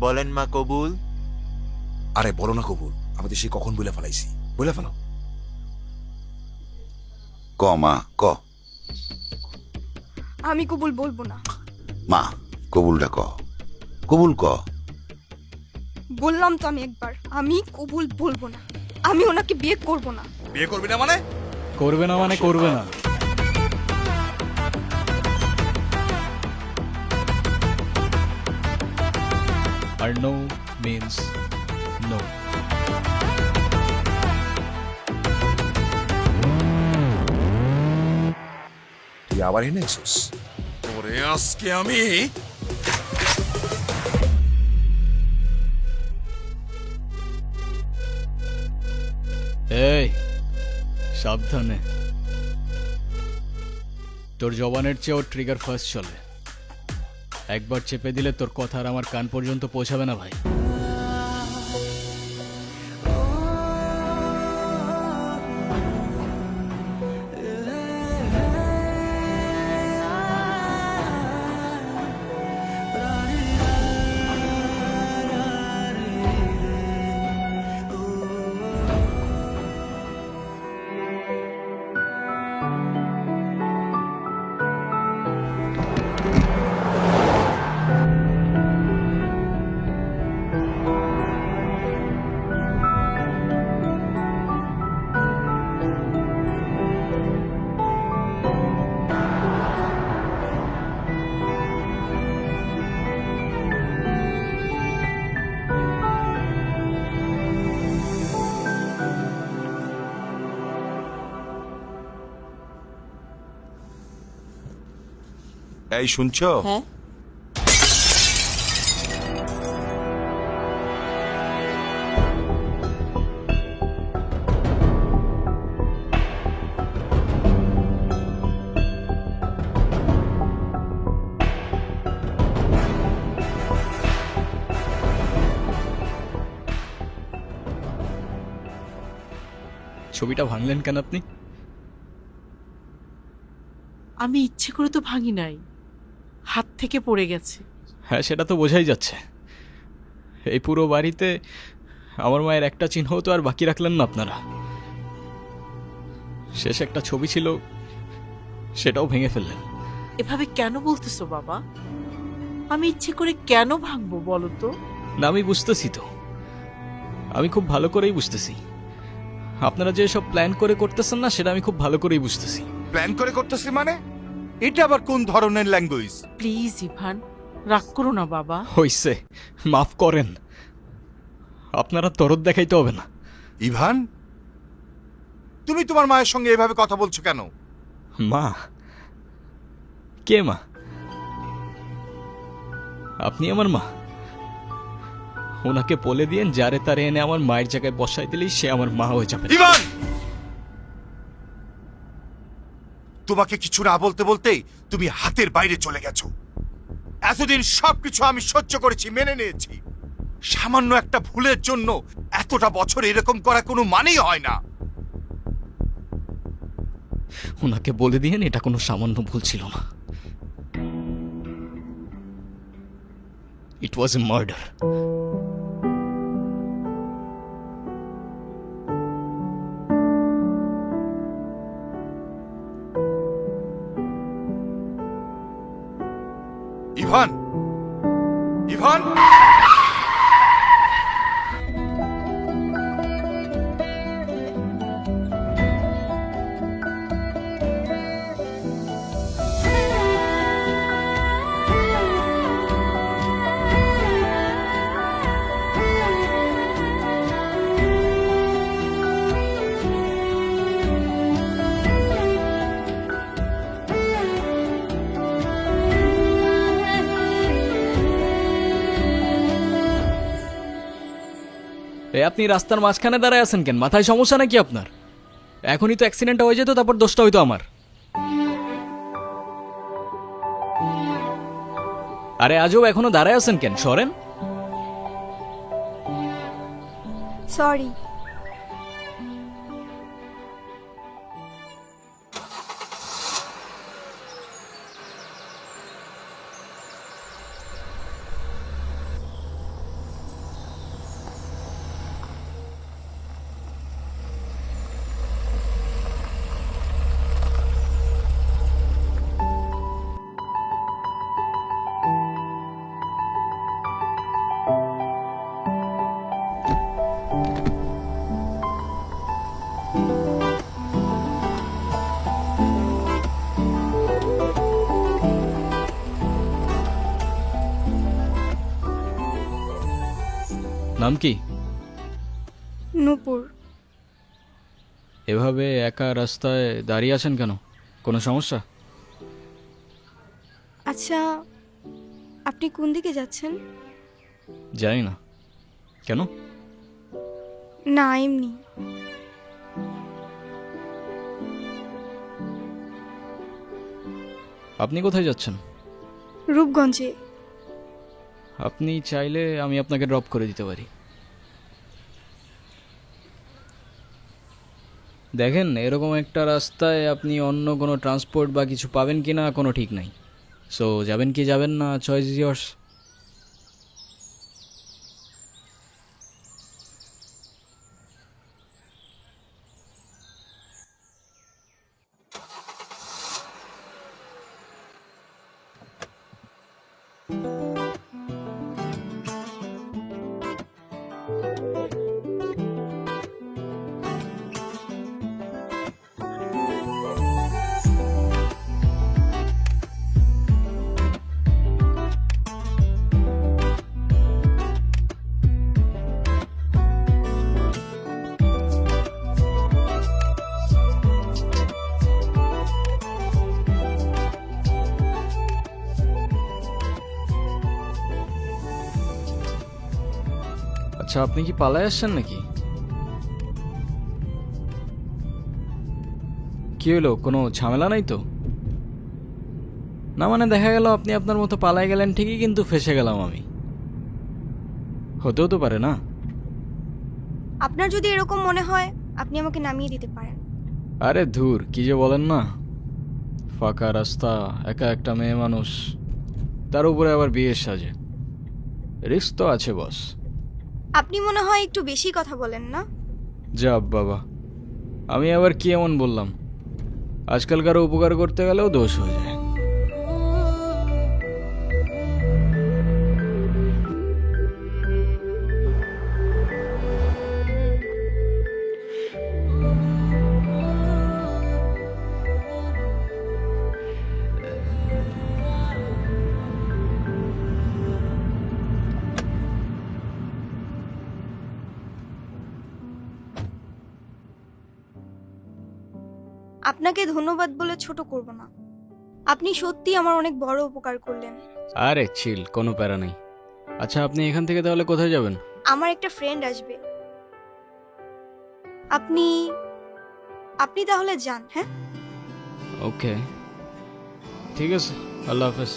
বলেন মা কবুল। আরে বলো না কবুল, আমাদের সে কখন বলে ফেলাইছি, বলে ফেলো। ক মা ক। আমি কবুল বলবো না। মা কবুলটা ক, কবুল ক। বললাম তো আমি একবার, আমি কবুল বলবো না। আমি ওনাকে বিয়ে করব না। বিয়ে করবি না মানে? করবে না মানে করবে না। আর নো মিন্স নো। তুই আবার এনেছিস? ওরে আজকে আমি এই সাবধানে, তোর জবানের চেয়ে ওর ট্রিগার ফার্স্ট চলে। একবার চেপে দিলে তোর কথা আর আমার কান পর্যন্ত পৌঁছাবে না ভাই। এই শুনছো? হ্যাঁ, ছবিটা ভাঙলেন কেন আপনি? আমি ইচ্ছে করে তো ভাঙি নাই, হাত থেকে পড়ে গেছে। হ্যাঁ, সেটা তো বোঝাই যাচ্ছে। এই পুরো বাড়িতে আমার মায়ের একটা চিহ্নও তো আর বাকি রাখলেন না আপনারা। শেষ একটা ছবি ছিল, সেটাও ভেঙে ফেললেন। এভাবে কেন বলতেছো বাবা? আমি ইচ্ছে করে কেন ভাঙবো বলো তো? না, আমি বুঝতেছি তো, আমি খুব ভালো করেই বুঝতেছি। আপনারা যে সব প্ল্যান করে করতেছেন না, সেটা আমি খুব ভালো করেই বুঝতেছি। প্ল্যান করে করতেছি মানে? এটা আবার কোন ধরনের ল্যাঙ্গুয়েজ? প্লিজ ইভান, রাগ করো না বাবা। হইছে, মাফ করেন। আপনারা দরদ দেখাইতে হবে না। ইভান, তুমি তোমার মায়ের সঙ্গে এভাবে কথা বলছো কেন? মা? কে মা? আপনি আমার মা? ওনাকে বলে দিয়েন যারে তারে এনে আমার মায়ের জায়গায় বসাই দিলেই সে আমার মা হয়ে যাবে। ইভান, তোমাকে কিছু না বলতে বলতেই তুমি হাতের বাইরে চলে গেছো। এতদিন সবকিছু আমি সহ্য করেছি, মেনে নিয়েছি। সামান্য একটা ভুলের জন্য এতটা বছর এরকম করা কোনো মানেই হয় না। ওনাকে বলে দিয়েন এটা কোনো সামান্য ভুল ছিল না। ইট ওয়াজ এ মার্ডার। ইভান, ইভান, আপনি রাস্তার মাঝখানে দাঁড়ায় আছেন কেন? মাথায় সমস্যা নাকি আপনার? এখনই তো অ্যাক্সিডেন্টটা হয়ে যেত, তারপর দোষটা হইতো আমার। আরে আজও এখনো দাঁড়ায় আছেন কেন? সরেন। সরি। নাম কি? নূপুর। এভাবে একা রাস্তায় দাঁড়িয়ে আছেন কেন? কোনো সমস্যা? আচ্ছা, আপনি কোন দিকে যাচ্ছেন? জানি না। কেন? না, এমনি। আপনি কোথায় যাচ্ছেন? রূপগঞ্জে। আপনি চাইলে আমি আপনাকে ড্রপ করে দিতে পারি। দেখেন, এরকম একটা রাস্তায় আপনি অন্য কোনো ট্রান্সপোর্ট বা কিছু পাবেন কি না কোনো ঠিক নাই। সো যাবেন কি যাবেন না, চয়েস ইজ ইয়ার্স। আচ্ছা, আপনি কি পালায় আসছেন নাকি? কি হলো, কোনো ঝামেলা নাই তো? না মানে দেখা গেল আপনি আপনার মতো পালায় গেলেন ঠিকই, কিন্তু ফেসে গেলাম আমি। হতেও তো পারে না? আপনার যদি এরকম মনে হয় আপনি আমাকে নামিয়ে দিতে পারেন। আরে ধুর, কি যে বলেন না। ফাঁকা রাস্তা, একা একটা মেয়ে মানুষ, তার উপরে আবার বিয়ের সাজে। রিস্ক তো আছে বস। আপনি মনে হয় একটু বেশি কথা বলেন না? যা বাবা, আমি আবার কি এমন বললাম? আজকাল কারো উপকার করতে গেলেও দোষ হয়ে যায়। আপনাকে ধন্যবাদ বলে ছোট করব না। আপনি সত্যি আমার অনেক বড় উপকার করলেন। আরে চিল, কোনো প্যারা নেই। আচ্ছা, আপনি এখান থেকে তাহলে কোথায় যাবেন? আমার একটা ফ্রেন্ড আসবে। আপনি আপনি তাহলে যান। হ্যাঁ, ওকে, ঠিক আছে, আল্লাহ হাফেজ।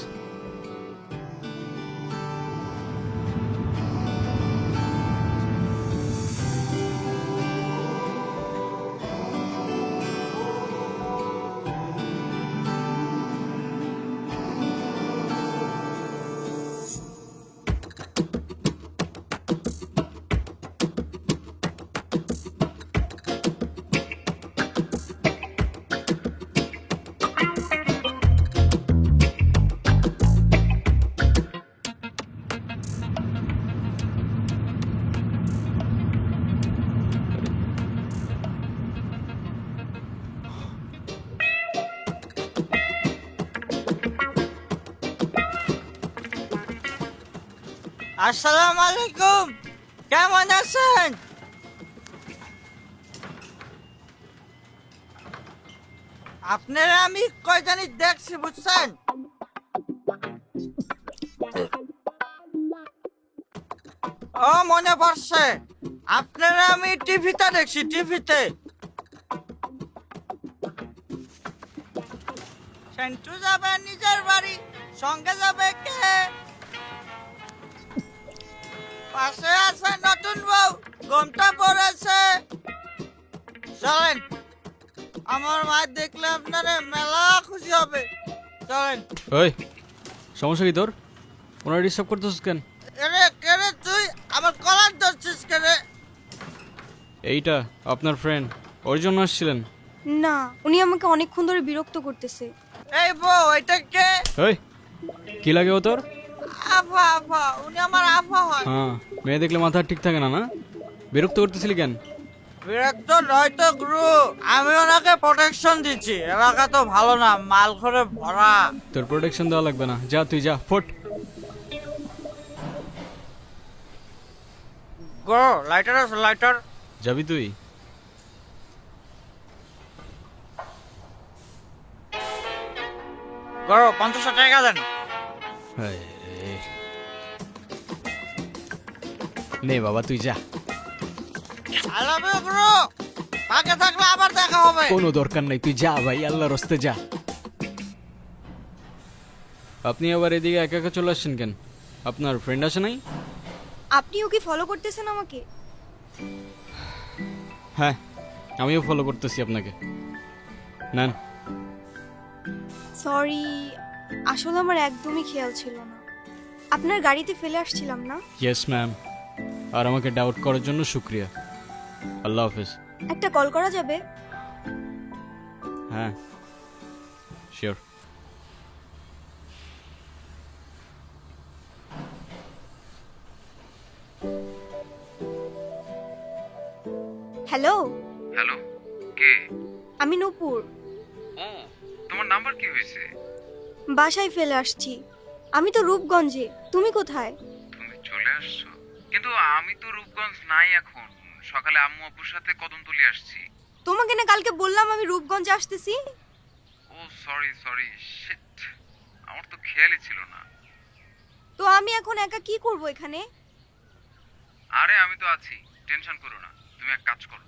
আসসালামু আলাইকুম, কেমন আছেন? আপনারা আমি কয় জানি দেখছি, বুঝছেন? ও মনে পড়ছে, আপনারা আমি টিভিতে দেখছি, টিভিতে। সেন্টু যাবে নিজের বাড়ি, সঙ্গে যাবে কে? পাশে আছে নতুন বউ, ঘুমটা পড়েছে। চলেন, আমার মা দেখলে আপনারা মেলা খুশি হবে। চলেন। ওই, সমস্যা কি তোর? ওনারা ডিস্টার্ব করতেছিস কেন? এরে কেরে তুই আমার কলার ধরছিস কেরে? এইটা আপনার ফ্রেন্ড, ওর জন্য আসছিলেন? না, উনি আমাকে অনেকক্ষণ ধরে বিরক্ত করতেছে। এই বউ, এটা কে? ওই, কি লাগে ও তোর? আফা, আফা, উনি আমার আফা হয়। হ্যাঁ, মেয়ে দেখলে মাথা ঠিক থাকে না? না, বিরক্ত করতেছিলি কেন? বিরক্ত নয় তো গুরু, আমি ওনাকে প্রোটেকশন দিচ্ছি। এলাকা তো ভালো না, মাল করে ভরা। তোর প্রোটেকশন দেওয়া লাগবে না, যা তুই যা, ফোট। গো লাইটার আছে লাইটার? যাবি তুই? গো 50 টাকা দেন। হায় রে। নে বাবা তুই যা। I love you bro. আগে থাকলে আবার দেখা হবে। কোনো দরকার নাই, তুই যা ভাই, আল্লাহর রাস্তে যা। আপনি আবার এদিকে একা একা চলে আসছেন কেন? আপনার ফ্রেন্ড আছে নাই? আপনিও কি ফলো করতেছেন আমাকে? হ্যাঁ, আমিও ফলো করতেছি আপনাকে। নেন। সরি, আসলে আমার একদমই খেয়াল ছিল না। আপনার গাড়িতে ফেলে আসছিলাম না? Yes ma'am. আর আমাকে ডাউট করার জন্য শুক্রিয়া। আল্লাহ হাফেজ। একটা কল করা যাবে? হ্যাঁ, শিওর। হ্যালো, হ্যালো, কে? আমি নূপুর। ও, তোমার নাম্বার কি হয়েছে? বাসায় ফেলে আসছি। আমি তো রূপগঞ্জে, তুমি কোথায়? তুমি চলে আসছো? কিন্তু আমি তো রূপগঞ্জ নাই এখন। সকালে আম্মু আব্বুর সাথে কদমতলি আসছি। তোমাকে না কালকে বললাম আমি রূপগঞ্জে আসতেছি। ও সরি সরি, শিট, আমার তো খেয়ালই ছিল না। তো আমি এখন একা কি করব এখানে? আরে আমি তো আছি, টেনশন করো না। তুমি এক কাজ করো,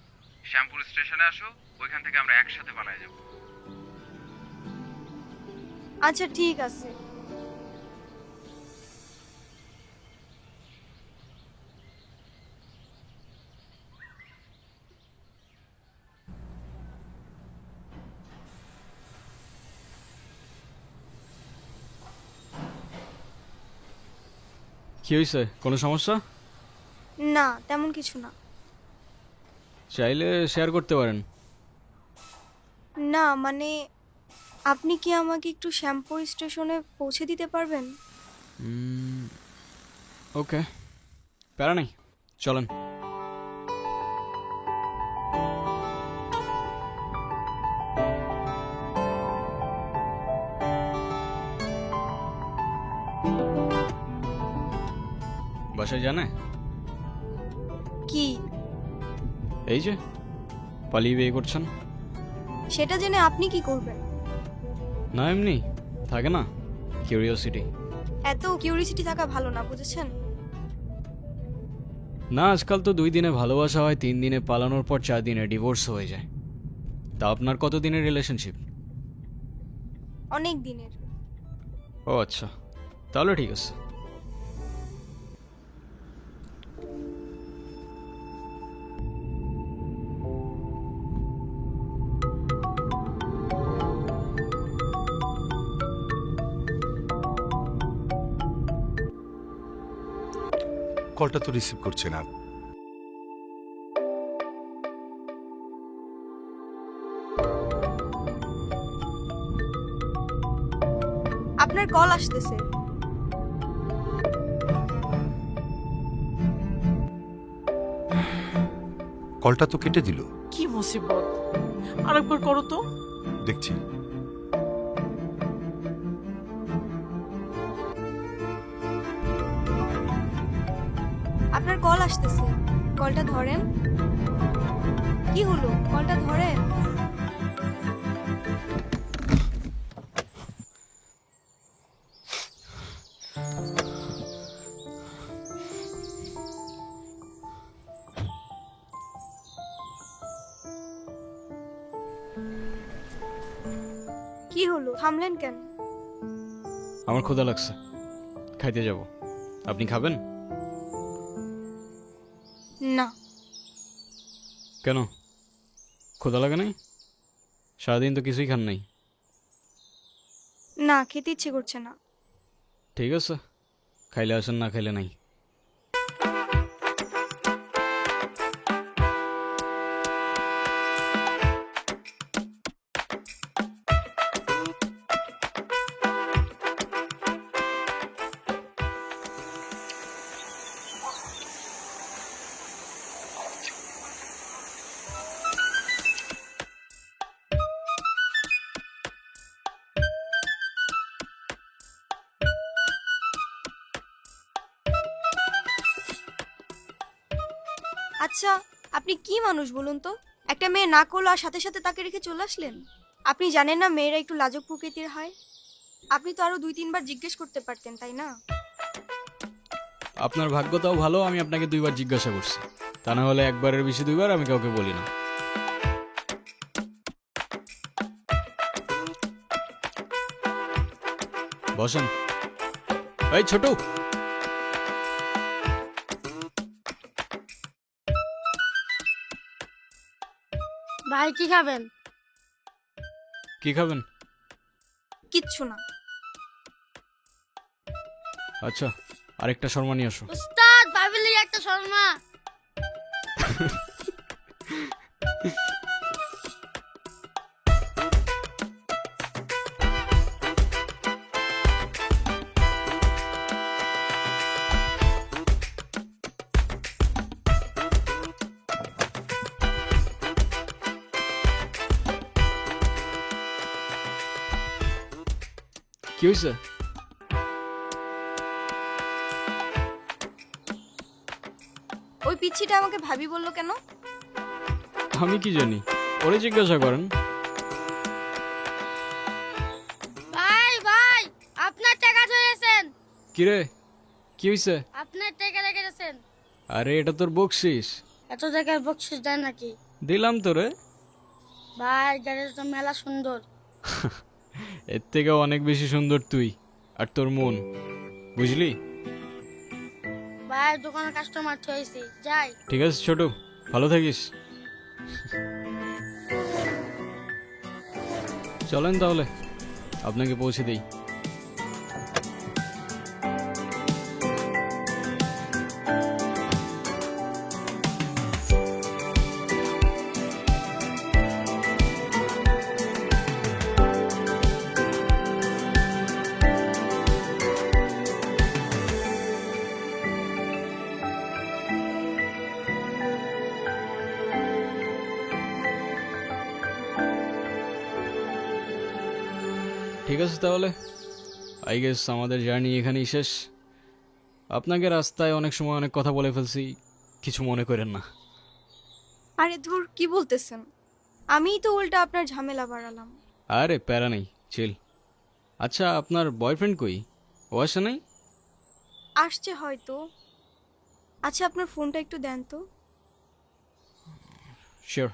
শ্যামপুর স্টেশনে আসো, ওইখান থেকে আমরা একসাথে পালায়ে যাব। আচ্ছা ঠিক আছে। কি হয়েছে? কোনো সমস্যা? না, তেমন কিছু না। চাইলে শেয়ার করতে পারেন। না মানে, আপনি কি আমাকে একটু শ্যামপুর স্টেশনে পৌঁছে দিতে পারবেন? ওকে, প্যারা নেই, চলেন। বাসায় জানে? কি? এই যে পালিয়ে বিয়ে করছেন। সেটা জেনে আপনি কি করবেন? না এমনি থাকে না কিউরিওসিটি। এত কিউরিসিটি থাকা ভালো না, বুঝেছেন? না, আজকাল তো 2 দিনে ভালোবাসা হয়, 3 দিনে পালানোর পর 4 দিনে ডিভোর্স হয়ে যায়। তা আপনার কত দিনের রিলেশনশিপ? অনেক দিনের। ও আচ্ছা, তাহলে ঠিক আছে। কলটা তো রিসিভ করছে না। আপনার কল আসতেছে। কলটা তো কেটে দিল। কি মুসিবত! আরেকবার করো তো। দেখছি। আপনার কল আসতেছে, কলটা ধরেন। কি হলো, কলটা ধরেন। কি হলো, থামলেন কেন? আমার ক্ষুধা লাগছে, খাইতে যাব। আপনি খাবেন? না। কেন, ক্ষুধা লাগে নাই? সারাদিন তো কিছুই খান নাই। না, খেতে ইচ্ছে করছে না। ঠিক আছে, খাইলে আসেন, না খাইলে নাই। আচ্ছা, আপনি কি মানুষ বলুন তো? একটা মেয়ে না করলো আর সাথে সাথে তাকে রেখে চলে আসলেন? আপনি জানেন না মেয়েরা একটু লাজুক প্রকৃতির হয়? আপনি তো আরো 2-3 বার জিজ্ঞেস করতে পারতেন, তাই না? আপনার ভাগ্যটাও ভালো, আমি আপনাকে 2বার জিজ্ঞাসা করছি। তা না হলে একবারের বেশি 2বার আমি কাউকে বলি না। বসেন। এই ছোট, ভাই কি খাবেন? কি খাবেন? কিচ্ছু না। আচ্ছা, আরেকটা শর্মা নিয়ে আসো। উস্তাদ ভাবিলি একটা শর্মা। কি হয়েছে? ওই পিচ্ছিটা আমাকে ভাবি বললো কেন? আমি কি জানি, ওরে জিজ্ঞাসা করেন। ভাই ভাই আপনার টাকা ধরেছেন। কিরে, কি হয়েছে? আপনার টাকা রেখে গেছেন। আরে এটা তোর বকশিস। এত টাকার বকশিস দেয় নাকি? দিলাম তোরে। ভাই গাড়িটা তো মেলা সুন্দর। এর থেকে অনেক বেশি সুন্দর তুই আর তোর মন, বুঝলি? ভাই দোকানে কাস্টমার থইছি, যাই। ঠিক আছে ছোট, ভালো থাকিস। চলেন তাহলে, আপনাকে পৌঁছে দেই। ঠিক আছে তাহলে, আই গেস আমাদের জার্নি এখানেই শেষ। আপনাকে রাস্তায় অনেক সময় অনেক কথা বলে ফেলছি, কিছু মনে করেন না। আরে ধুর, কি বলতেছেন? আমিই তো উল্টা আপনার ঝামেলা বাড়ালাম। আরে প্যারা নেই, চিল। আচ্ছা, আপনার বয়ফ্রেন্ড কই? ও আসে নাই? আসছে হয়তো। আচ্ছা, আপনার ফোনটা একটু দেন তো। শিওর।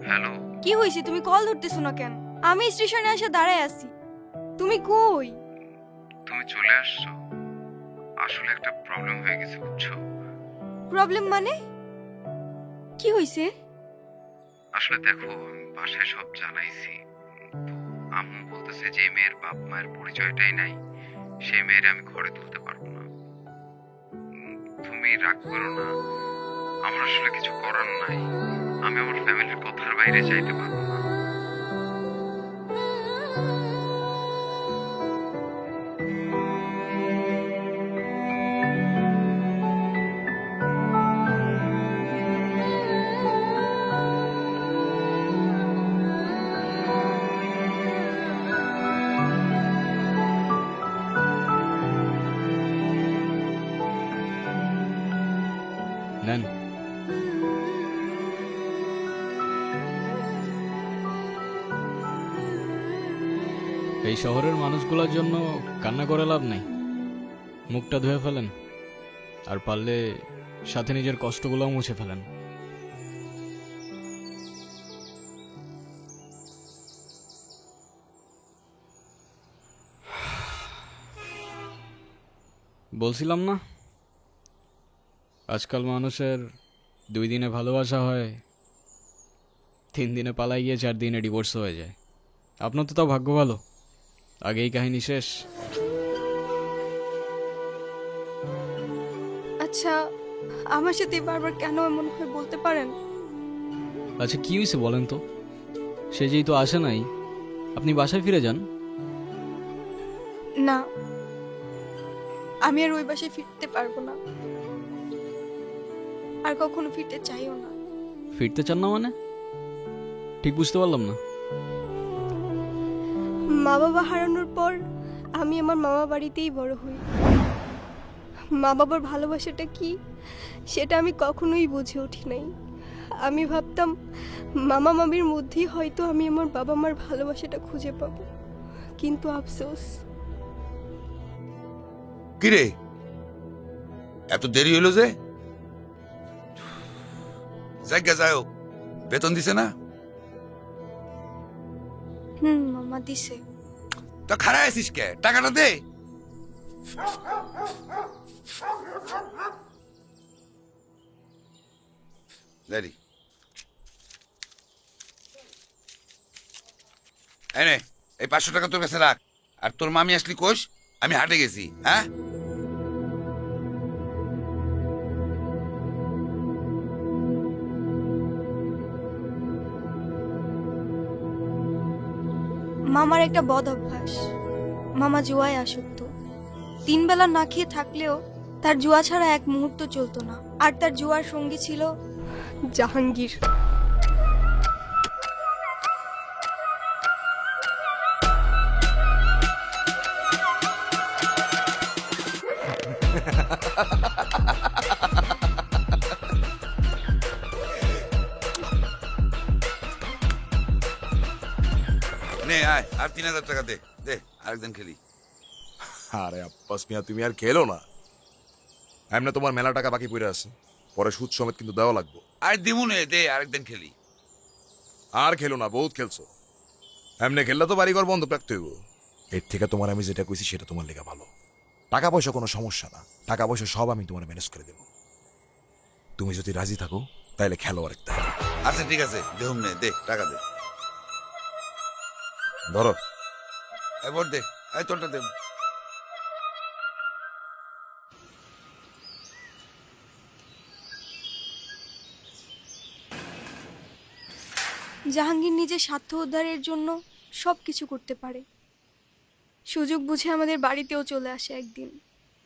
হ্যালো, কি হয়েছে? তুমি কল ধরতেছো না কেন? আমি স্টেশনে এসে দাঁড়ায় আছি। তুমি কই? তুমি চলে আসছো? আসলে একটা প্রবলেম হয়ে গেছে, বুঝছো? প্রবলেম মানে? কি হয়েছে? আসলে দেখো, আমি বাসায় সব জানাইছি, তো আম্মু বলতেছে যে মেয়ের বাপ মায়ের পরিচয়টাই নাই, সেই মেয়ের আমি ঘরে তুলতে পারবো না। তুমি রাগ করো না, আমার আসলে কিছু করার নাই। আমি আমার ফ্যামিলির কথার বাইরে চাইতে পারবো না। নেন। এই শহরের মানুষগুলোর জন্য কান্না করে লাভ নেই, মুখটা ধুয়ে ফেলেন, আর পারলে সাথে নিজের কষ্টগুলোও মুছে ফেলেন। বলছিলাম না, আজকাল মানুষের 2 দিনে ভালোবাসা হয়, 3 দিনে পালাই গিয়ে 4 দিনে ডিভোর্স হয়ে যায়। আপনার তো তাও ভাগ্য ভালো, আগেই কাহিনী শেষ। আচ্ছা, আমার সাথে বারবার কেন এমন হয় বলতে পারেন? আচ্ছা কি হয়েছে বলেন তো? সে যেহেতু আসে নাই, আপনি বাসায় ফিরে যান। না, আমি আর ওই বাসায় ফিরতে পারবো না, আর কখনো ফিরতে চাইও না। ফিরতে চান না মানে? ঠিক বুঝতে পারলাম না। মা বাবা হারানোর পর আমি আমার মামা বাড়িতেই বড় হই। মা বাবার ভালোবাসাটা কি সেটা আমি কখনোই বুঝে উঠি নাই। আমি ভাবতাম মামা মামির মধ্যেই হয়তো আমি আমার বাবা মার ভালোবাসাটা খুঁজে পাবো, কিন্তু আফসোস। কিরে এত দেরি হইলো যে? জায়গা যাও, বেতন দিছে না? মামা দিছে। তো খারাপ আছিস কে? টাকাটা দে। দেরি এনে এই 500 টাকা তোর কাছে রাখ। আর তোর মামি আসলি কোষ আমি হাটে গেছি। হ্যাঁ মামার একটা বদ অভ্যাস, মামা জুয়ায় আসক্ত। 3 বেলা না খেয়ে থাকলেও তার জুয়া ছাড়া এক মুহূর্ত চলতো না। আর তার জুয়ার সঙ্গী ছিল জাহাঙ্গীর। নে আয়, আর 3000 টাকা দে। দে আরেকদিন খেলি। আরে আব্বাস মিয়া, তুমি আর খেলো না। এমনি তোমার মেলা টাকা বাকি পড়ে আছে, পরে সুদ সমেত কিন্তু দেওয়া লাগবে। আর দিমুনে দে আরেকদিন খেলি। আর খেলো না, বহুত খেলছো। এমনি খেললে তো বাড়িঘর বন্ধ রাখতে হইব। এর থেকে তোমার আমি যেটা কইছি সেটা তোমার লেগে ভালো। টাকা পয়সা কোনো সমস্যা না, টাকা পয়সা সব আমি তোমার ম্যানেজ করে দেব। তুমি যদি রাজি থাকো তাহলে খেলো আরেকটা। আচ্ছা ঠিক আছে, দেহুম নে, দে টাকা দে। ধরো। এই ভোট দে, এই তোরটা দে। জাহাঙ্গীর নিজের স্বার্থ উদ্ধারের জন্য সব কিছু করতে পারে। সুযোগ বুঝে আমাদের বাড়িতেও চলে আসে একদিন।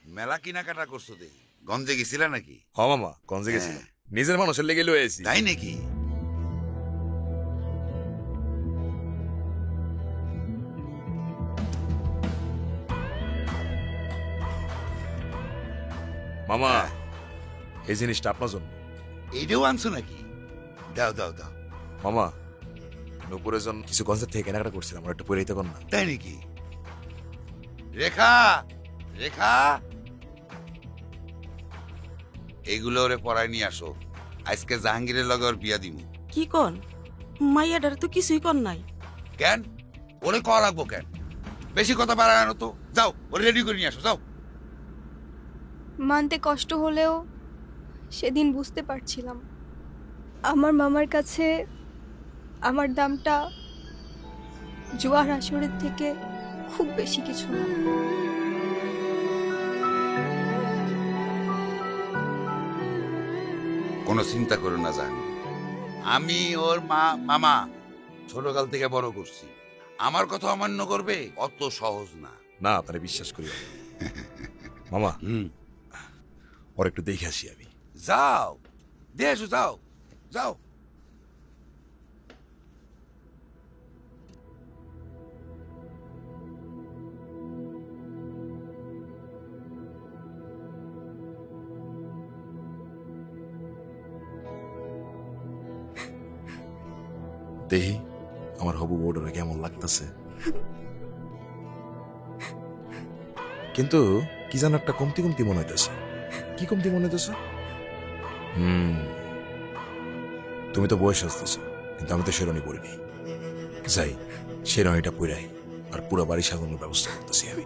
মেলা কেনাকাটা করছো দেখি, গঞ্জে গেছিলা নাকি? হ মামা, গঞ্জে গেছিল, নিজের মানুষের লেগে লয়ে আইছি। তাই নাকি? মামা এই জিনিসটা আপনার জন্য। এইটাও আনছো নাকি? দাও দাও দাও। মামা নুপুরের জন্য কিছু গঞ্জের থেকে কেনাকাটা করছিলাম, আমার একটু পরে দিতে কর না। তাই নাকি? রেখা, রেখা, এইগুলো ওরে পড়ায় নিয়ে আসো। আজকে জাহাঙ্গীরের লগে ওর বিয়া দিমু। কি কন? মাইয়াডার তো কিছুই কন নাই। কেন ওরে কল রাখবো কেন? বেশি কথা বাড়ায় না তো। যাও ওরে রেডি করে নিয়ে আসো, যাও। মানতে কষ্ট হলেও সেদিন বুঝতে পারছিলাম আমার মামার কাছে আমার দামটা জুয়ার আসরের থেকে খুব বেশি কিছু না। কোনো চিন্তা করো না জাহাঙ্গীর, আমি ওর মামা ছোটকাল থেকে বড় করছি। আমার কথা অমান্য করবে অত সহজ না। না, আপনারে বিশ্বাস করি মামা। ওর একটু দেখে আসি আমি। যাও দিয়ে আসো, যাও যাও। দেখি আমার হবু বউডারে কেমন লাগতেছে। কিন্তু কি যেন একটা কমতি কমতি মনে হইতেছে। কি কমতি মনে হইতেছে? তুমি তো বয়স আসতেছ, কিন্তু আমি তো শেরনি পরিনি। যাই শেরনিটা পইরাই আর পুরো বাড়ি সাজানোর ব্যবস্থা করতেছি আমি।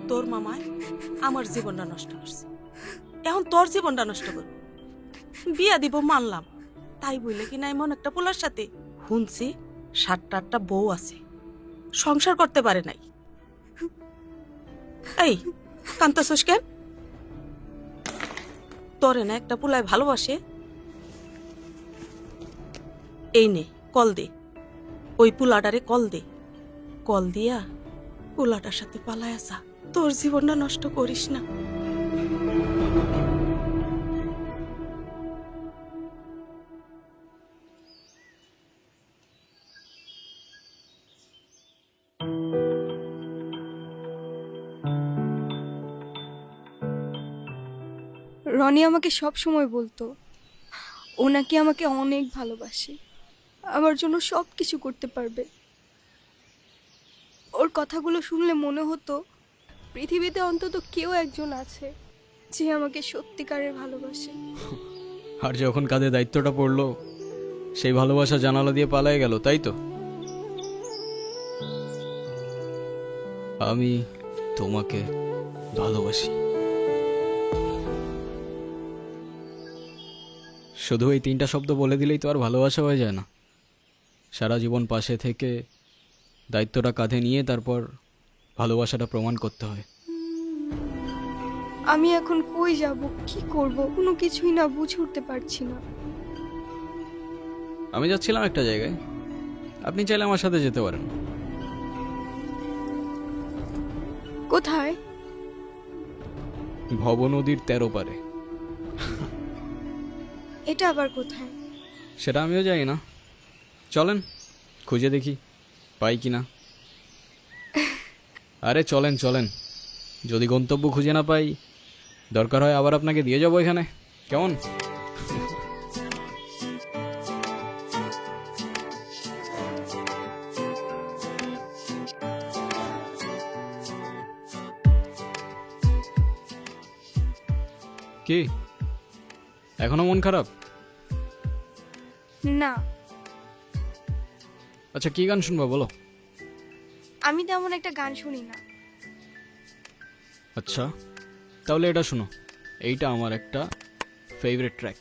তোর মামায় আমার জীবনটা নষ্ট করছে, এখন তোর জীবনটা নষ্ট কর। বিয়া দিব মানলাম, তাই বইলে কি না এমন একটা পোলার সাথে শুনছি 7-8টা বউ আছে, সংসার করতে পারে নাই। এই কান্তাছোস কেন? তোরে না একটা পুলায় ভালোবাসে? এই নে কল দে, ওই পুলাটারে কল দে, কল দিয়া পুলাটার সাথে পালায় আসা। তোর জীবনটা নষ্ট করিস না। রনি আমাকে সব সময় বলতো ও নাকি আমাকে অনেক ভালোবাসে, আমার জন্য সব কিছু করতে পারবে। ওর কথাগুলো শুনলে মনে হতো পৃথিবীতে অন্তত কেউ একজন আছে যে আমাকে সত্যিকারের ভালোবাসে। আর যখন কাঁধে দায়িত্বটা পড়লো, সেই ভালোবাসা জানালা দিয়ে পালায় গেল, তাই তো? আমি তোমাকে ভালোবাসি। শুধু এই 3টা শব্দ বলে দিলেই তো আর ভালোবাসা হয়ে যায় না। সারা জীবন পাশে থেকে দায়িত্বটা কাঁধে নিয়ে তারপর ভালোবাসাটা প্রমাণ করতে হয়। আমি এখন কই যাব, কি করব, কোনো কিছুই না বুঝে উঠতে পারছি না। আমি যাচ্ছিলাম একটা জায়গায়, আপনি চাইলে আমার সাথে যেতে পারেন। কোথায়? ভব নদীর 13 পারে। এটা আবার কোথায়? সেটা আমিও জানি না, চলেন খুঁজে দেখি পাই কি না। আরে চলেন চলেন, যদি গন্তব্য খুঁজে না পাই দরকার হয় আবার আপনাকে দিয়ে যাবো এখানে, কেমন? কি এখনো মন খারাপ? না, আচ্ছা কি গান শুনবা বলো? আমি তেমন একটা গান শুনি না। আচ্ছা তাহলে এটা শোনো, এইটা আমার একটা ফেভারিট ট্র্যাক।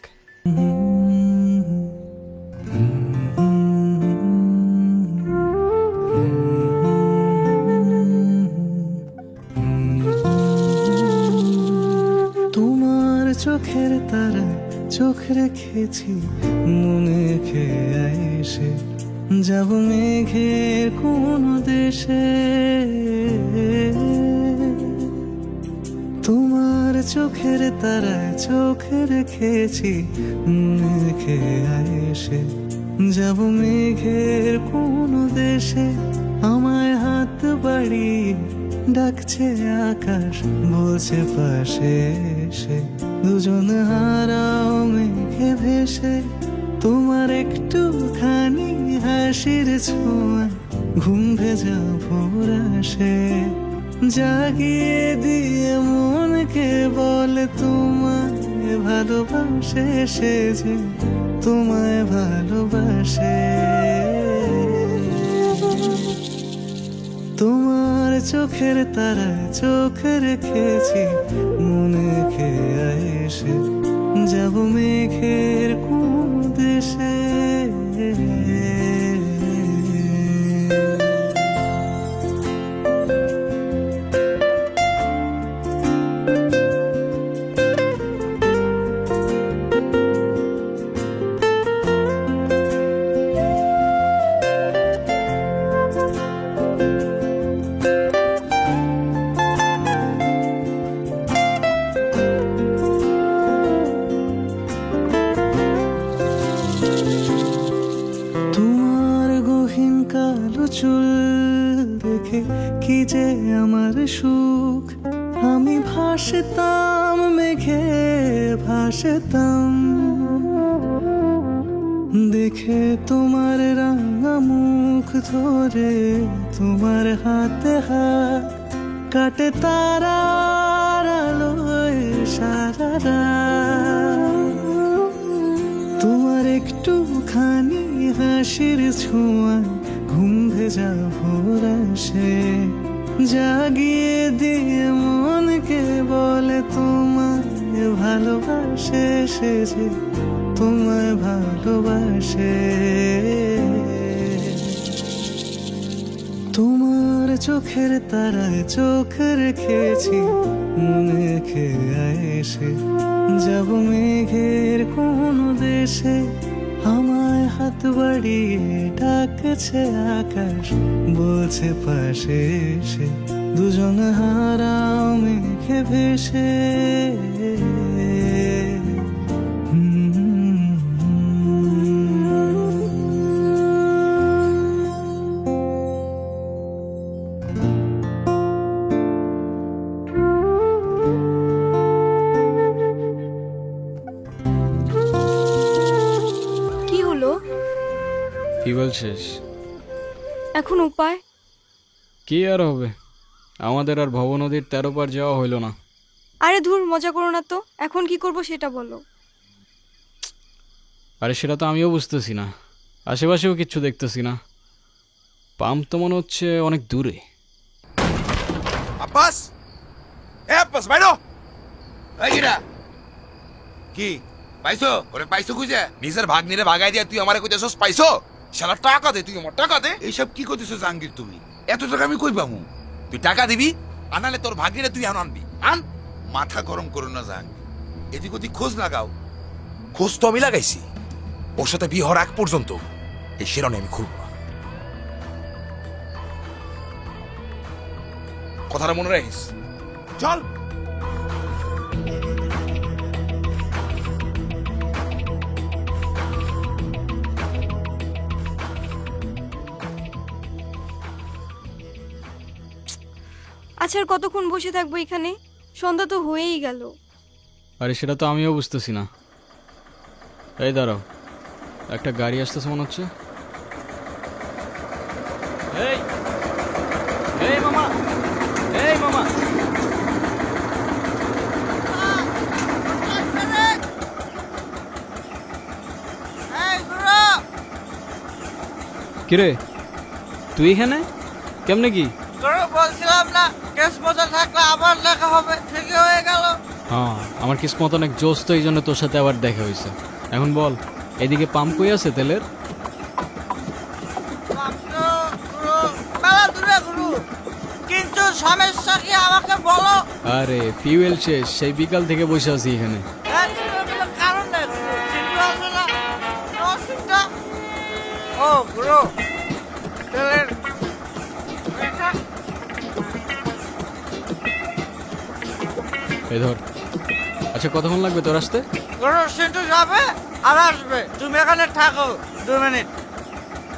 তোমার চোখের তারা চোখ রেখেছি মনে খেয়ে এসে যাব মেঘের কোন দেশে। তোমার চোখের তারায় চোখ রেখেছি মনে খেয়ে এসে যাব মেঘের কোন দেশে। আমায় হাত বাড়িয়ে ডাকছে আকাশ, বলছে পাশে এসে দুজন হারাও মেঘে ভেসে। তোমার একটুখানি হাসির ছোঁয়া ঘুম ভেজা ভোর আসে, জাগিয়ে দিয়ে মনকে বলে তোমায় ভালোবাসে সে যে তোমায় ভালোবাসে। তোমার চোখের তারায় চোখ রেখেছি মনে খেয়ে এসে যাব মেঘের কোন দেশে। তোমার গহীন কালো চুল দেখে কি যে আমার সুখ, আমি ভাসতাম মেঘে ভাসতাম। দেখে তোমার রাঙা মুখ ধরে তোমার হাতে হাত কাটে তারার আলোয় সারা রাত। তোমার একটুখানি হাসির ছোঁয়া ঘুম ভেজা ভোর আসে, জাগিয়ে দিয়ে মনকে বলে তোমায় ভালোবাসে সে যে তোমায় ভালোবাসে। তোমার চোখের তারায় চোখ রেখেছি, মনে খেয়ে এসে যাব মেঘের কোন দেশে। আমায় হাত বাড়িয়ে ডাকছে আকাশ, বলছে পাশে এসে দুজন হারাও মেঘে ভেসে। কি হলো? ফিউয়েল শেষ। এখন উপায়? কি আর হবে, আমাদের আর ভব নদীর 13 পার যাওয়া হইল না। আরে ধুর, মজা করো না তো। এখন কি করব সেটা বলো। আরে সেটা তো আমিও বুঝতেছি না, আশেপাশেও কিচ্ছু দেখতেছি না। পাম্প তো মনে হচ্ছে অনেক দূরে। আব্বাস, এ আব্বাস বাইরো। এই গিরা কি পাইছো? ওরে পাইছো খুঁজে? নিজের ভাগ্নিরে ভাগাই দিয়া তুই আমারে কইতেছস পাইছো? শালা টাকা দে, তুই আমার টাকা দে। এইসব কি করতেছো জাহাঙ্গীর তুমি? এত টাকা আমি কই পামু? তুই টাকা দিবি, আনালে তোর ভাগ্নিরে তুই আনবি। আন। মাথা গরম করো না জাহাঙ্গীর, এদিক ওদিক খোঁজ লাগাও। খোঁজ তো আমি লাগাইছি, ওর সাথে বিয়ে হওয়ার আগ পর্যন্ত এই শিরনে আমি খুলব না। কথাটা মনে রাখিস। চল। আচ্ছা, আর কতক্ষণ বসে থাকবো এখানে? সন্ধ্যা তো হয়েই গেল। আরে সেটা তো আমিও বুঝতেছি না। এই দাঁড়াও, একটা গাড়ি আসতেছে মনে হচ্ছে। এই এই মামা, এই মামা, এই গুরু, কিরে তুই এখানে কেমনে? কি গুরু বলছিলাম না কেস মজা থাকলে আবার দেখা হবে, ঠিকই হয়ে গেল। হ্যাঁ, আমার কিসমত অনেক জোস, তো এই জন্য তোর সাথে আবার দেখা হয়েছে। এখন বল, এদিকে পাম্প কই আছে তেলের? গুরু মেলা দূরে গুরু, কিন্তু সমস্যা কি আমাকে বলো। আরে ফিউয়েল শেষ, সেই বিকাল থেকে বসে আছি এখানে। কারণ নেই গুরু, চিন্টু আছে না? চিন্তা। ও গুরু, তেলের এটা এই ধর। আচ্ছা, কতক্ষণ লাগবে তোর আসতে? গুরু চিন্টু যাবে আর আসবে, তুমি এখানে থাকো 2 মিনিট।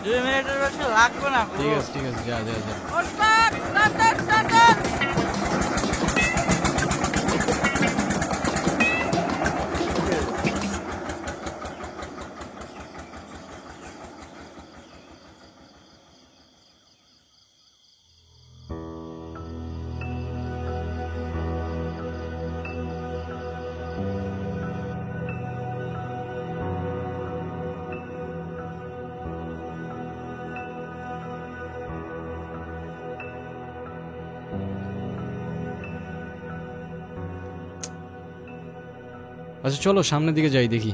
2 মিনিটের বেশি লাগবে না ঠিক গুরু। আছে ঠিক আছে, যা যা যা। ওস্তাদ, ওস্তাদ, ওস্তাদ। আচ্ছা চলো সামনের দিকে যাই, দেখি।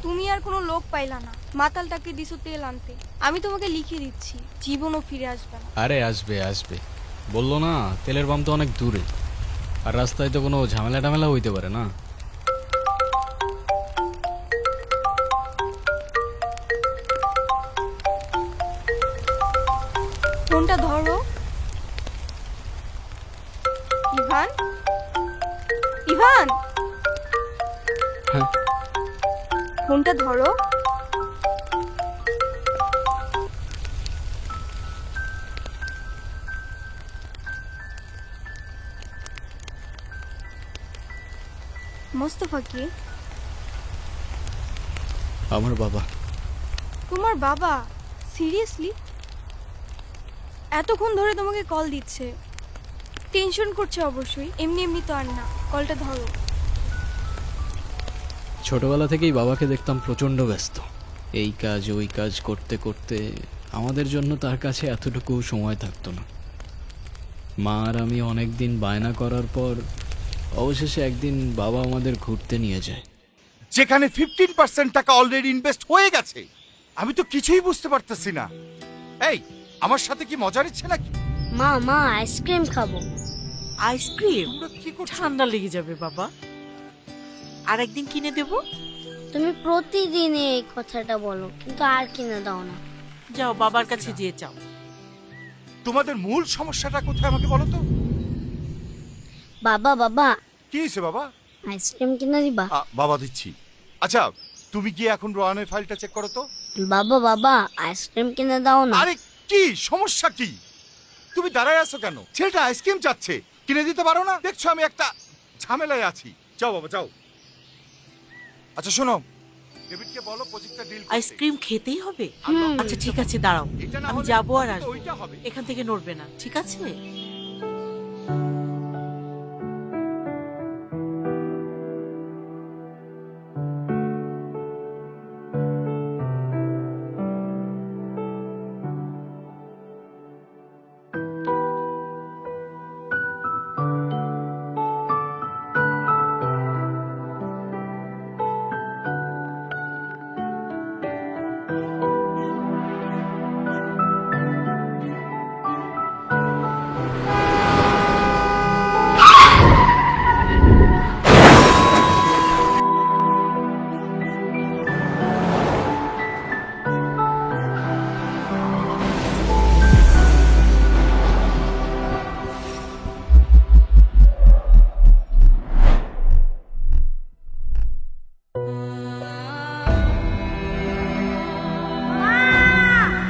তুমি আর কোনো লোক পাইলা না, মাতালটাকে দিছো তেল আনতে। আমি তোমাকে লিখে দিচ্ছি, জীবনও ফিরে আসবে না। আরে আসবে আসবে, বললো না তেলের পাম্প তো অনেক দূরে, আর রাস্তায় তো কোনো ঝামেলা টামেলা হইতে পারে না। ফোনটা ধরো। ইভান, ইভান, হ্যাঁ ফোনটা ধরো। মোস্তফা কে? আমার বাবা। তোমার বাবা সিরিয়াসলি এতক্ষণ ধরে তোমাকে কল দিচ্ছে? টেনশন করছে অবশ্যই, এমনি এমনি তো আর না। কলটা ধরো। ছোটবেলা থেকেই বাবাকে দেখতাম প্রচণ্ড ব্যস্ত, এই কাজ ওই কাজ করতে করতে আমাদের জন্য তার কাছে এতটুকু সময় থাকতো না। মা আর আমি অনেক দিন বায়না করার পর অবশেষে একদিন বাবা আমাদের ঘুরতে নিয়ে যায়। যেখানে 15% টাকা অলরেডি ইনভেস্ট হয়ে গেছে। আমি তো কিছুই বুঝতে পারতেছি না। এই, আমার সাথে কি মজা নিচ্ছে নাকি? মা মা আইসক্রিম খাবো। আইসক্রিম? তোমরা কি করছো? ঠান্ডা লেগে যাবে বাবা, আর একদিন কিনে দেব। তুমি প্রতিদিন এই কথাটা বলো, কিন্তু আর কিনে দাও না। যাও বাবার কাছে যেয়ে চাও। তোমাদের মূল সমস্যাটা কোথায় আমাকে বলো তো? বাবা বাবা কি হয়েছে বাবা? আইসক্রিম কিনে দিবা? বাবা দিচ্ছি। আচ্ছা, তুমি গিয়ে এখন রোহানের ফাইলটা চেক করো তো। বাবা বাবা আইসক্রিম কিনে দাও না। আরে কি সমস্যা কি? তুমি দাঁড়ায় আছো কেন? ছেলেটা আইসক্রিম চাচ্ছে, কিনে দিতে পারো না? দেখছো আমি একটা ঝামেলায় আছি। যাও বাবা যাও। আচ্ছা শোনো, ডেভিডকে বলো প্রজেক্টটা ডিল করতে। আইসক্রিম খেতেই হবে? হুম। আচ্ছা ঠিক আছে, দাঁড়াও, এটা না আমি হলে যাবো আর আসবো। ওইটা হবে। এখান থেকে নড়বে না, ঠিক আছে?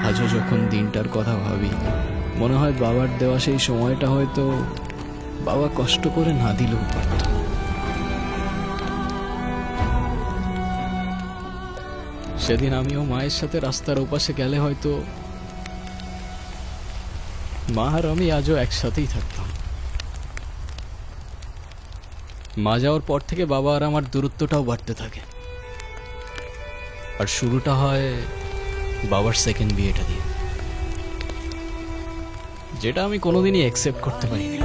আজও যখন দিনটার কথা ভাবি, মনে হয় বাবার দেওয়া সেই সময়টা হয়তো বাবা কষ্ট করে না দিলেও পারত। সেদিন আমিও মায়ের সাথে রাস্তার ওপাশে গেলে হয়তো মা আর আমি আজও একসাথেই থাকতাম। মা যাওয়ার পর থেকে বাবা আর আমার দূরত্বটাও বাড়তে থাকে। আর শুরুটা হয় বাবার সেকেন্ড বিয়েটা দিয়ে, যেটা আমি কোনোদিনই অ্যাকসেপ্ট করতে পারিনি।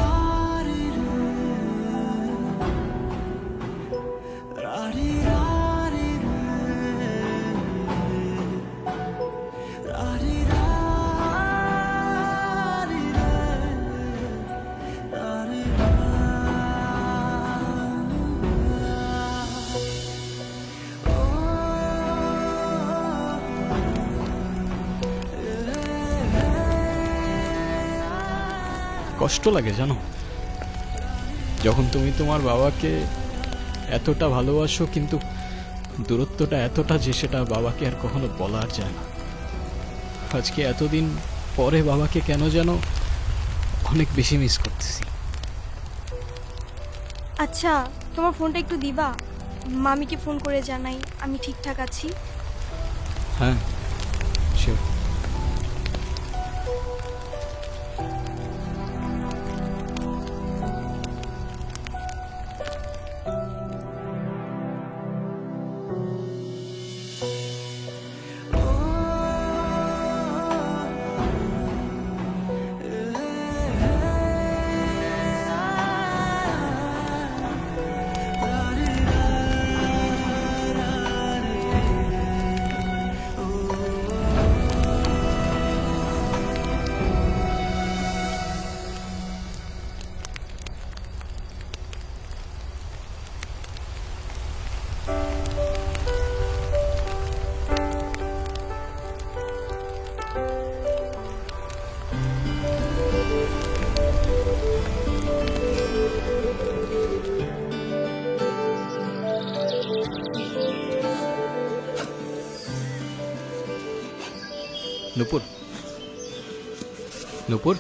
কষ্ট লাগে জানো, যখন তুমি তোমার বাবাকে এতটা ভালোবাসো কিন্তু দূরত্বটা এতটা যে সেটা বাবাকে আর কখনো বলার যায় না। আজকে এতদিন পরে বাবাকে কেন যেন অনেক বেশি মিস করতেছি। আচ্ছা, তোমার ফোনটা একটু দিবা? মামিকে ফোন করে জানাই আমি ঠিকঠাক আছি। হ্যাঁ শিওর। নুপুর, নুপুর,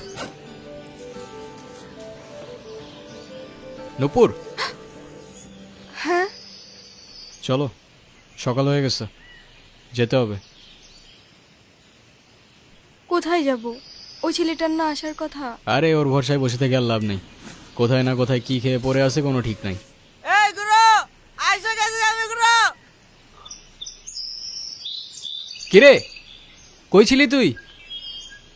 নুপুর, হ্যাঁ চলো, সকাল হয়ে গেছে, যেতে হবে। কোথায় যাব? ওই ছেলেটার না আসার কথা। আরে ওর ভরসায় বসে থেকে আর লাভ নেই। কোথায় না কোথায় কি খেয়ে পড়ে আছে কোনো ঠিক নাই। এই গুরু, আইসা গেছি আমি গুরু। কিরে, কই ছিলি তুই?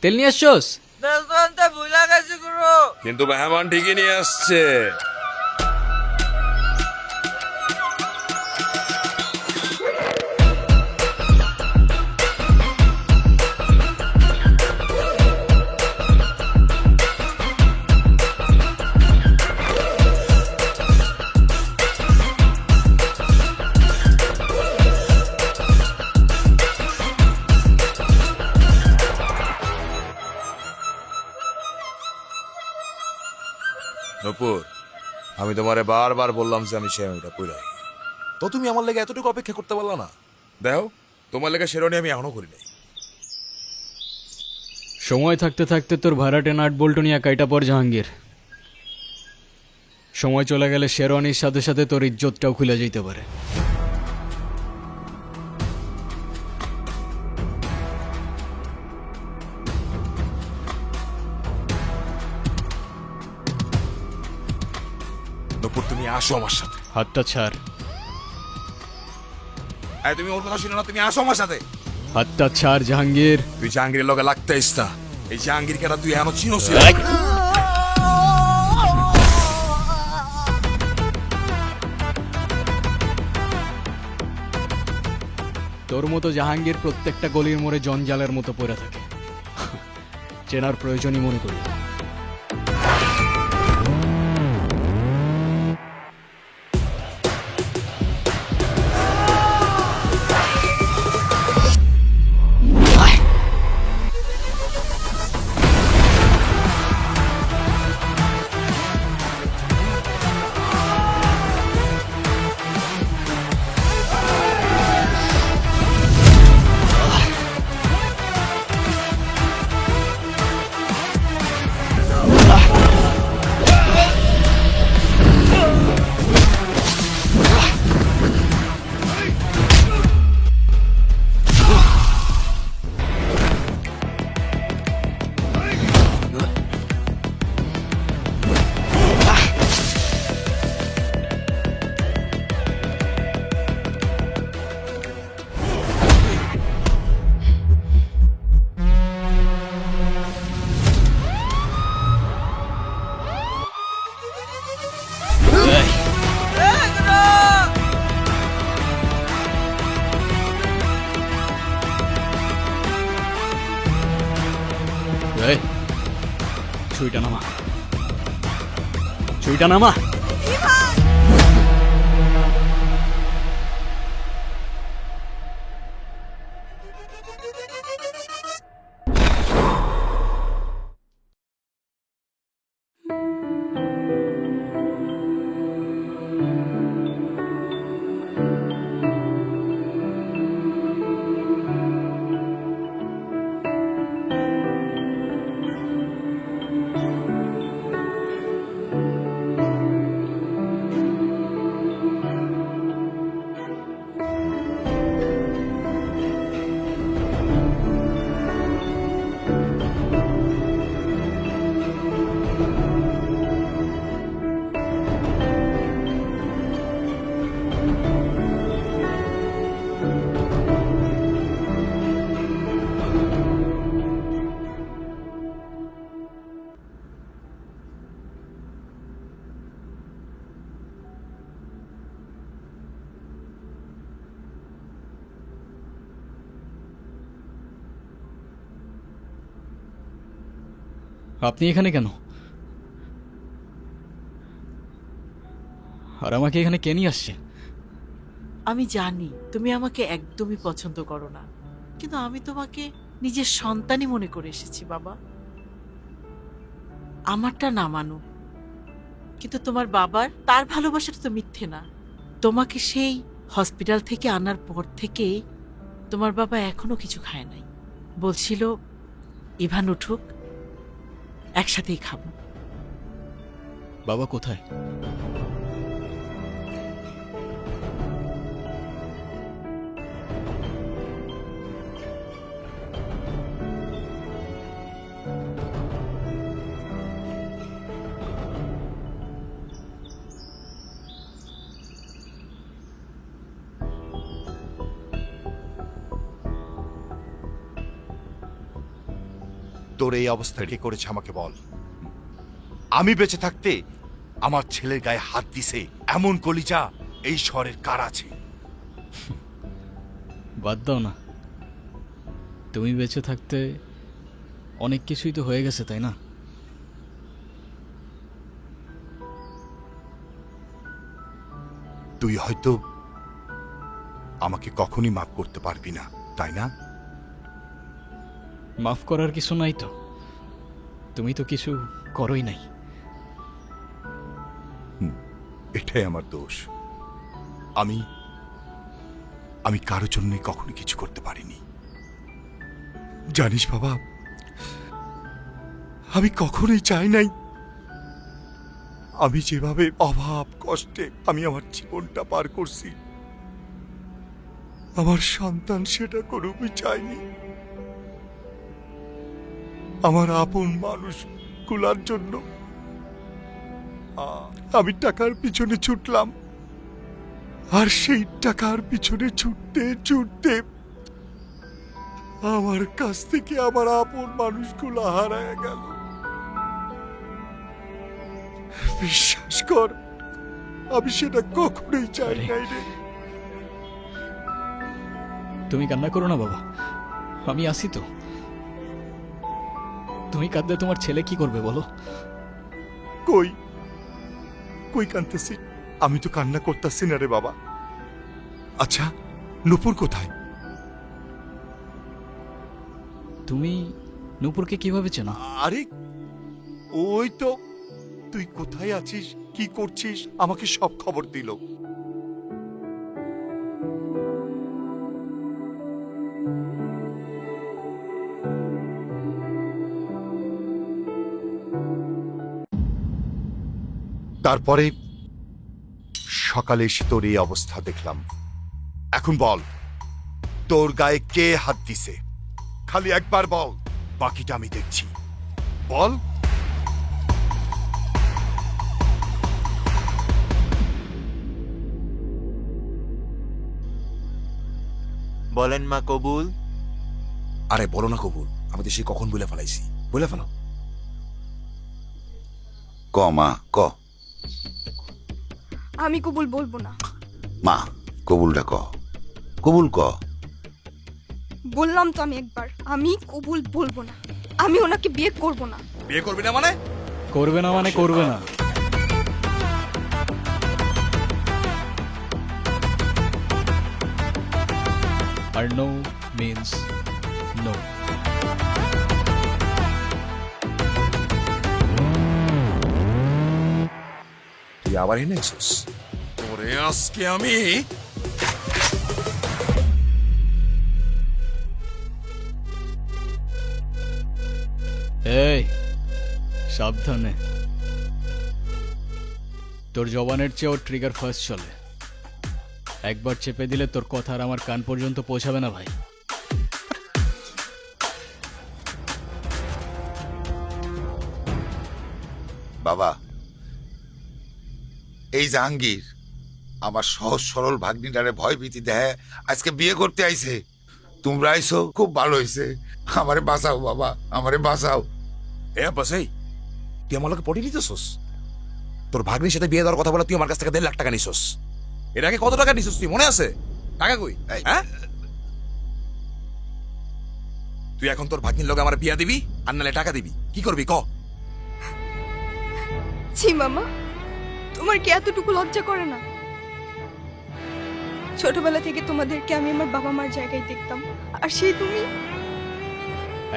তেল নিয়ে আসছস? তেল তো আনতে ভুলে গেছি গুরু। কিন্তু মেহমান ঠিকই নিয়ে আসছে। নূপুর, আমি তোমারে বারবার বললাম যে আমি শেরওয়ানিটা পরে তো তুমি আমার লেগে এতটুকু অপেক্ষা করতে পারলা না? দেখো, তোমার লেগে শেরওয়ানি আমি এখনো করি নাই। সময় থাকতে থাকতে তোর ভাড়াটে নাট বল্টু নিয়ে কাইটা পর জাহাঙ্গীর। সময় চলে গেলে শেরওয়ানির সাথে সাথে তোর ইজ্জতটাও খুলে যেতে পারে। নূপুর, তুমি আসো আমার সাথে। হাতটা ছাড়, এই, তুমি ওর কথা শুনে না, তুমি আসো আমার সাথে। হাতটা ছাড় জাহাঙ্গীর। তুই জাহাঙ্গীরের লগে লাগতে আইস না। এই জাহাঙ্গীর কেটা তুই এখনো চিনোস? তোর মতো জাহাঙ্গীর প্রত্যেকটা গলির মোড়ে জঞ্জালের মতো পড়ে থাকে, চেনার প্রয়োজনই মনে করি না। এই, ছুরিটা নামা, ছুরিটা নামা। আপনি এখানে কেন? আর আমাকে এখানে কে নিয়ে আসছে? আমি জানি তুমি আমাকে একদমই পছন্দ করো না, কিন্তু আমি তোমাকে নিজের সন্তানই মনে করে এসেছি বাবা। আমারটা না মানো, কিন্তু তোমার বাবার তার ভালোবাসাটা তো মিথ্যে না। তোমাকে সেই হসপিটাল থেকে আনার পর থেকে তোমার বাবা এখনো কিছু খায় নাই। বলছিল ইভান উঠুক, একসাথেই খাবো। বাবা কোথায়? তোর এই অবস্থায় কে করেছে আমাকে বল। আমি বেঁচে থাকতে আমার ছেলের গায়ে হাত দিছে এমন কলিজা এই শহরের কার আছে? বাদ দাও না, তুমি বেঁচে থাকতে অনেক কিছুই তো হয়ে গেছে, তাই না? তুই হয়তো আমাকে কখনই মাফ করতে পারবি না, তাই না? মাফ করার কিছু নাই তো, তুমি তো কিছু করোই নাই। এটাই আমার দোষ। আমি আমি কারোর জন্য কখনো কিছু করতে পারিনি। জানিস বাবা, আমি কখনোই চাই নাই আমি যেভাবে অভাব কষ্টে আমি আমার জীবনটা পার করছি, আমার সন্তান সেটা কোনোই চাইনি। আমার আপন মানুষ গুলার জন্য আমি টাকার পিছনে ছুটলাম, আর সেই টাকার পিছনে ছুটতে ছুটতে আমার কাছ থেকে আমার আপন মানুষগুলো হারায় গেল। বিশ্বাস কর, আমি সেটা কখনোই চাই নাই রে। তুমি কান্না করো না বাবা, আমি আসি তো। তুমি কাঁদলে তোমার ছেলে কি করবে বলো? কই কই কাঁদতেছি? আমি তো কান্না করতেছি না রে বাবা। আচ্ছা, নুপুর কোথায়? তুমি নূপুরকে কিভাবে চেনো? আরে ওই তো, তুই কোথায় আছিস, কি করছিস, আমাকে সব খবর দিল। তারপরে সকালে এসে তোর এই অবস্থা দেখলাম। এখন বল, তোর গায়ে কে হাত দিছে? খালি একবার বল, বাকিটা আমি দেখছি। বল। বলেন মা কবুল। আরে বলো না কবুল, আমি তো সে কখন বলে ফেলাইছি, বলে ফেলো। ক মা ক। আমি কবুল বলবো না। মা কবুলটা ক, কবুল ক। বললাম তো আমি একবার, আমি কবুল বলবো না। আমি ওনাকে বিয়ে করব না। বিয়ে করবি না মানে? করবে না মানে করবে না। আর নো মিন্স নো। তুই আবার এনে এসেছিস? তোরে আজকে আমি এই সাবধানে, তোর জবানের চেয়ে ওর ট্রিগার ফার্স্ট চলে। একবার চেপে দিলে তোর কথা আর আমার কান পর্যন্ত পৌঁছাবে না ভাই। বাবা, এই জাহাঙ্গীর আমার সহজ সরল ভাগ্নিটারে ভয় ভীতি দেয় আজকে বিয়ে করতে আইছে। তোমরা আইছো খুব ভালো হয়েছে। আমারে বাঁচাও বাবা, আমারে বাঁচাও। এ বাসাই, তুই আমার লোকে পড়ে নিতেছস? তোর ভাগ্নির সাথে বিয়ে দেওয়ার কথা বলে তুই আমার কাছ থেকে 1.5 লাখ টাকা নিছস। এর আগে কত টাকা নিছস তুই মনে আছে? টাকা কই? হ্যাঁ, তুই এখন তোর ভাগ্নির লোকে আমার বিয়া দিবি আর নালে টাকা দিবি, কি করবি ক? ছি মামা, তোমার কি এতটুকু লজ্জা করে না? ছোটবেলা থেকে তোমাদেরকে আমি আমার বাবা মার জায়গায় দেখতাম, আর সেই তুমি।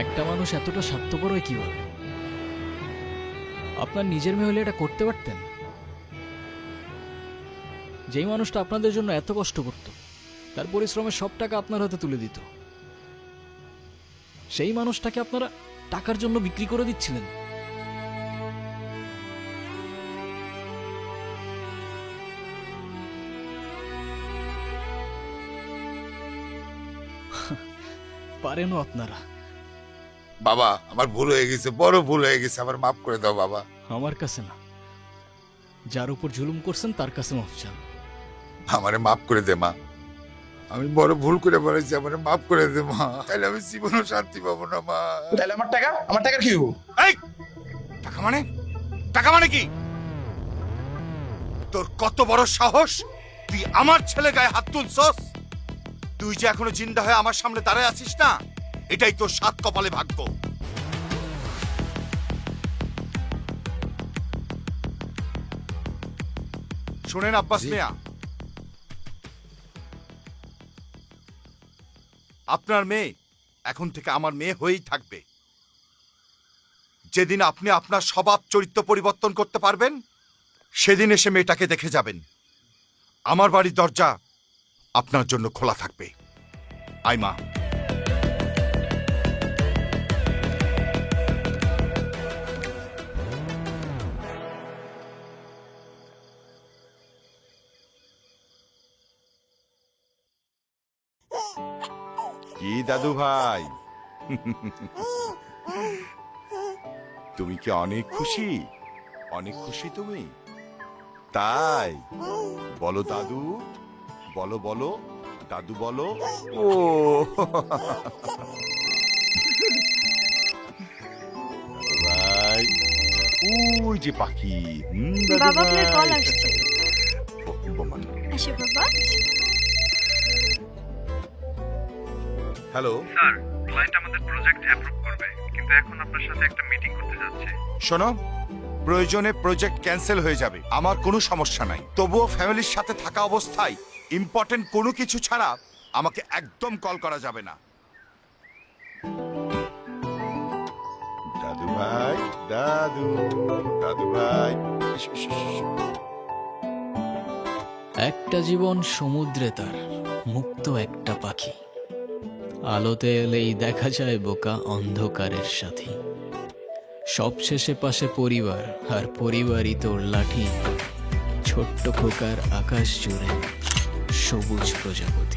একটা মানুষ এতটা স্বার্থপর হয় কিভাবে? আপনার নিজের মেয়ে হলে এটা করতে পারতেন? যেই মানুষটা আপনাদের জন্য এত কষ্ট করত, তার পরিশ্রমের সব টাকা আপনার হাতে তুলে দিত, সেই মানুষটাকে আপনারা টাকার জন্য বিক্রি করে দিচ্ছিলেন। পারেনও আপনারা। বাবা আমার ভুল হয়ে গেছে, বড় ভুল হয়ে গেছে, আমার মাফ করে দাও বাবা। আমার কাছে না, যার উপর জুলুম করছেন তার কাছে মাফ চান। আমারে মাফ করে দে মা। আমি বড় ভুল করে বলেছি, আমার মাফ করে দে মা, তাহলে আমি জীবনও শান্তি পাবো না মা। তাহলে আমার টাকার কি হবো? এই টাকা মানে কি? তোর কত বড় সাহস, তুই আমার ছেলে গায়ে হাত তুলছস? তুই যে এখনো জিন্দা হয়ে আমার সামনে দাঁড়ায় আছিস না, এটাই তোর সাত কপালে ভাগ্য। শুনেন আব্বাস মিয়া, আপনার মেয়ে এখন থেকে আমার মেয়ে হয়েই থাকবে। যেদিন আপনি আপনার স্বভাব চরিত্র পরিবর্তন করতে পারবেন, সেদিন এসে মেয়েটাকে দেখে যাবেন। আমার বাড়ির দরজা আপনার জন্য খোলা থাকবে। আই মা। কি দাদু ভাই, তুমি কি অনেক খুশি? অনেক খুশি তুমি? তাই বলো দাদু, বলো বলো দাদু বলো। ও দাদু ভাই, ওই যে পাখি। দাদু বাবা, আপনার ভাই। কল আসছে। বোমা ধরো। আসো বাবা। হ্যালো স্যার, ক্লায়েন্ট আমাদের প্রজেক্ট অ্যাপ্রুভ করবে, কিন্তু এখন আপনার সাথে একটা মিটিং করতে যাচ্ছে। শোনো, প্রয়োজনে প্রজেক্ট ক্যান্সেল হয়ে যাবে, আমার কোনো সমস্যা নাই। তবুও ফ্যামিলির সাথে থাকা অবস্থায় ইম্পর্টেন্ট কোনো কিছু ছাড়া আমাকে একদম কল করা যাবে না। দাদু ভাই, দাদু দাদু ভাই। একটা জীবন সমুদ্রে তার মুক্ত একটা পাখি, আলোতে এলেই দেখা যায় বোকা অন্ধকারের সাথী। সবশেষে পাশে পরিবার, আর পরিবারই তোর লাঠি। ছোট্ট খোকার আকাশ জুড়ে সবুজ প্রজাপতি।